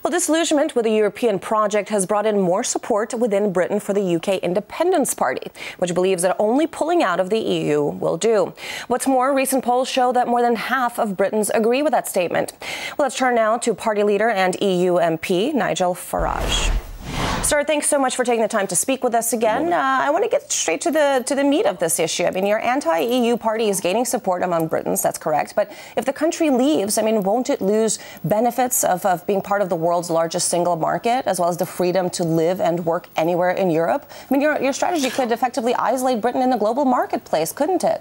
Well, disillusionment with the European project has brought in more support within Britain for the UK Independence Party, which believes that only pulling out of the EU will do. What's more, recent polls show that more than half of Britons agree with that statement. Well, let's turn now to party leader and EU MP Nigel Farage. Sir, thanks so much for taking the time to speak with us again. I want to get straight to the meat of this issue. I mean, your anti-EU party is gaining support among Britons, that's correct. But if the country leaves, I mean, won't it lose benefits of being part of the world's largest single market, as well as the freedom to live and work anywhere in Europe? I mean, your strategy could effectively isolate Britain in the global marketplace, couldn't it?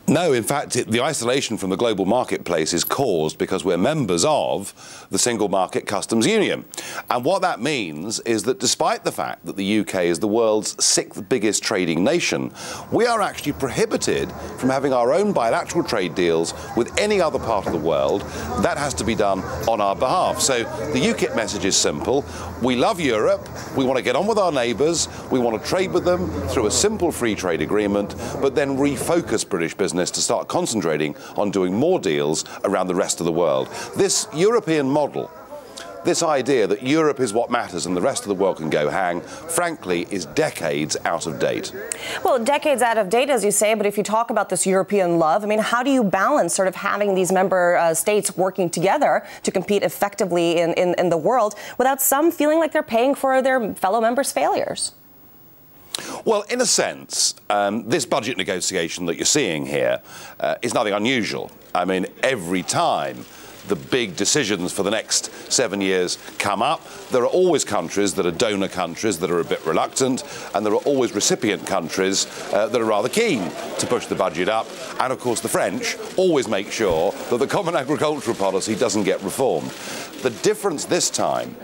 No, in fact, the isolation from the global marketplace is caused because we're members of the Single Market Customs Union. And what that means is that despite the fact that the UK is the world's sixth biggest trading nation, we are actually prohibited from having our own bilateral trade deals with any other part of the world. That has to be done on our behalf. So the UKIP message is simple. We love Europe. We want to get on with our neighbours. We want to trade with them through a simple free trade agreement, but then refocus British business to start concentrating on doing more deals around the rest of the world. This European model, this idea that Europe is what matters and the rest of the world can go hang, frankly, is decades out of date. Well, decades out of date, as you say, but if you talk about this European love, I mean, how do you balance sort of having these member states working together to compete effectively in the world without some feeling like they're paying for their fellow members' failures? Well, in a sense, this budget negotiation that you're seeing here is nothing unusual. I mean, every time the big decisions for the next 7 years come up, there are always countries that are donor countries that are a bit reluctant, and there are always recipient countries that are rather keen to push the budget up. And, of course, the French always make sure that the common agricultural policy doesn't get reformed. The difference this time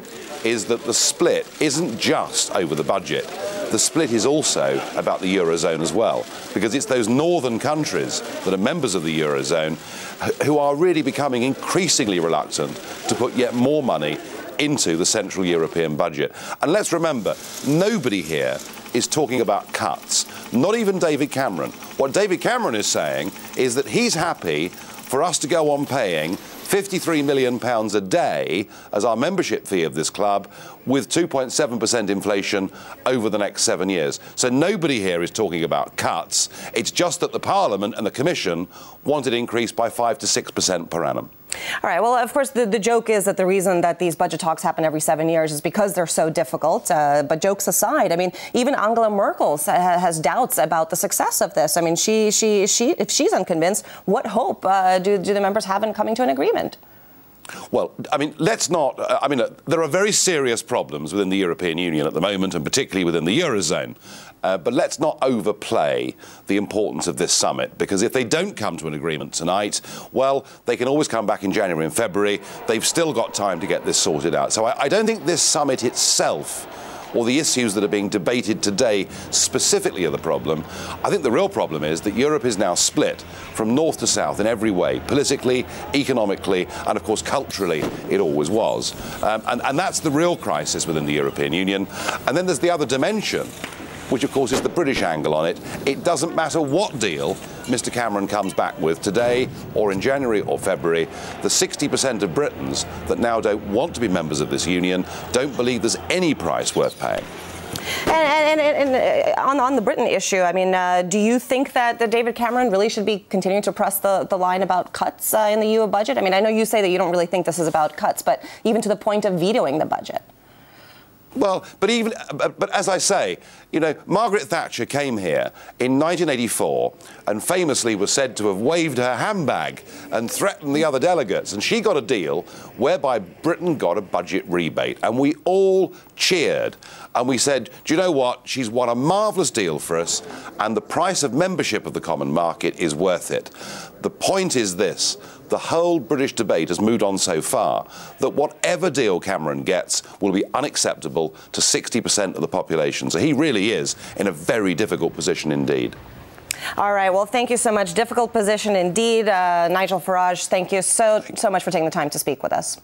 is that the split isn't just over the budget. The split is also about the Eurozone as well, because it's those northern countries that are members of the Eurozone who are really becoming increasingly reluctant to put yet more money into the Central European budget. And let's remember, nobody here is talking about cuts, not even David Cameron. What David Cameron is saying is that he's happy for us to go on paying £53 million a day as our membership fee of this club, with 2.7% inflation over the next 7 years. So nobody here is talking about cuts. It's just that the Parliament and the Commission want it increased by 5 to 6% per annum. All right. Well, of course, the joke is that the reason that these budget talks happen every 7 years is because they're so difficult. But jokes aside, I mean, even Angela Merkel has doubts about the success of this. I mean, if she's unconvinced, what hope do the members have in coming to an agreement? Well, I mean, let's not. There are very serious problems within the European Union at the moment, and particularly within the Eurozone. But let's not overplay the importance of this summit, because if they don't come to an agreement tonight, well, they can always come back in January and February. They've still got time to get this sorted out. So I don't think this summit itself, or the issues that are being debated today specifically, are the problem. I think the real problem is that Europe is now split from north to south in every way, politically, economically, and of course culturally it always was. And that's the real crisis within the European Union. And then there's the other dimension, which of course is the British angle on it. It doesn't matter what deal Mr Cameron comes back with today or in January or February, the 60% of Britons that now don't want to be members of this union don't believe there's any price worth paying. And on the Britain issue, I mean, do you think that David Cameron really should be continuing to press the line about cuts in the EU budget? I mean, I know you say that you don't really think this is about cuts, but even to the point of vetoing the budget. Well, but as I say, you know, Margaret Thatcher came here in 1984 and famously was said to have waved her handbag and threatened the other delegates. And she got a deal whereby Britain got a budget rebate. And we all cheered. And we said, do you know what? She's won a marvellous deal for us. And the price of membership of the common market is worth it. The point is this. The whole British debate has moved on so far that whatever deal Cameron gets will be unacceptable to 60% of the population. So he really is in a very difficult position indeed. All right. Well, thank you so much. Difficult position indeed. Nigel Farage, thank you so much for taking the time to speak with us.